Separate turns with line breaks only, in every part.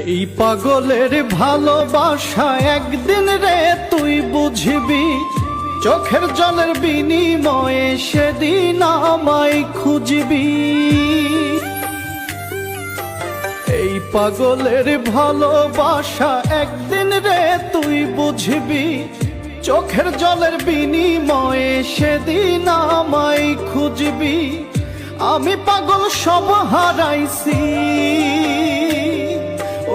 এই পাগলের ভালোবাসা একদিন রে তুই বুঝবি, চোখের জলের বিনিময়ে সেদিন আমায় খুঁজবি। এই পাগলের ভালোবাসা একদিন রে তুই বুঝবি, চোখের জলের বিনিময়ে সেদিন আমায় খুঁজবি। আমি পাগল সব হারাইছি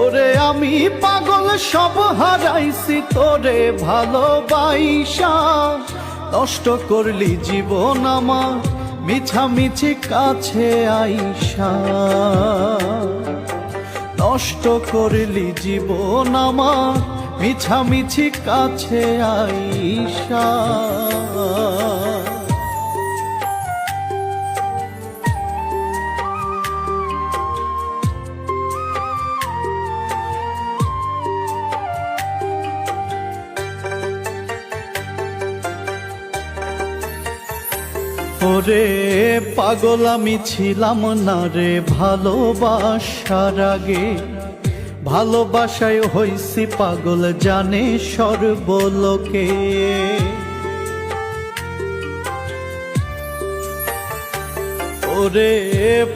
ওরে, আমি পাগল সব হারাইছি তোরে ভালোবাসা। নষ্ট করলি জীবন আমার মিছামিছি কাছে আইসা, নষ্ট করলি জীবন আমার মিছামিছি কাছে আইসা। ওরে পাগল আমি ছিলাম না রে ভালোবাসার আগে, ভালোবাসায় হইছি পাগল জানে সর্বলোকে। ওরে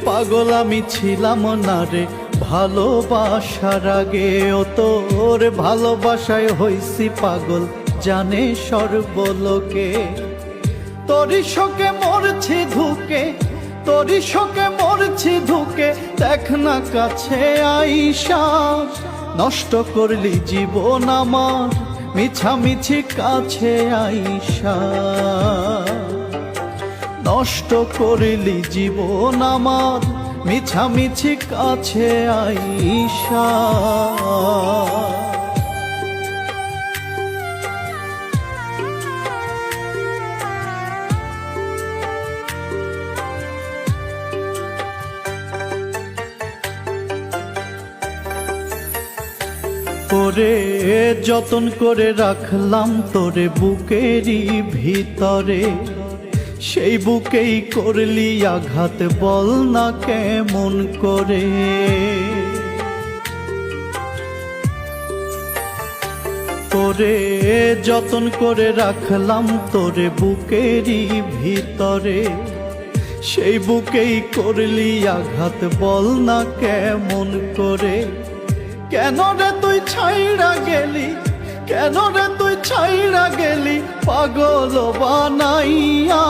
পাগল আমি ছিলাম না রে ভালোবাসার আগে, ও তোর ভালোবাসায় হইছি পাগল জানে সর্বলোকে। তোরি শোকে মরছি ধুকে, তোরি শোকে মরছি ধুকে, দেখ না কাছে আইসা। নষ্ট করলি জীবন আমার মিছামিছি কাছে আইসা, নষ্ট করলি জীবন আমার মিছামিছি কাছে আইসা। তোরে যতন করে রাখলাম তোরে বুকেরই ভিতরে, সেই বুকেই করলি আঘাত বল না কেমন করে। তোরে যতন করে রাখলাম তোরে বুকেরই ভিতরে, সেই বুকেই করলি আঘাত বল না কেমন করে। কেন রে তুই ছাইড়া গেলি, কেন রে তুই ছাইড়া গেলি পাগল বানাইয়া।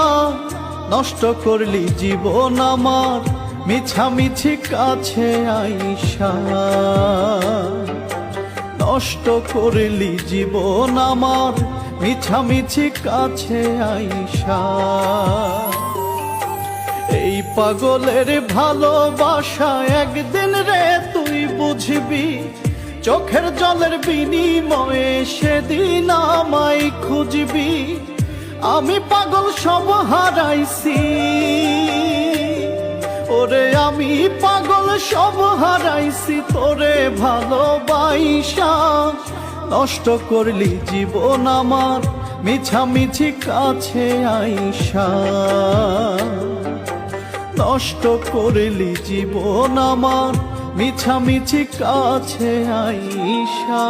নষ্ট করলি জীবন আমার মিছামিছি কাছে আইসা, নষ্ট করলি জীবন আমার মিছামিছি কাছে আইসা। এই পাগলের ভালোবাসা একদিন রে তুই বুঝবি, চোখের জলের বিনিময়ে সেদিন আমায় খুঁজবি। আমি পাগল সব হারাইছি ওরে, আমি পাগল সব হারাইছি তোরে ভালোবাসা। নষ্ট করলি জীবন আমার মিছামিছি কাছে আইসা, নষ্ট করলি জীবন আমার মিছামিছি কাছে আইসা।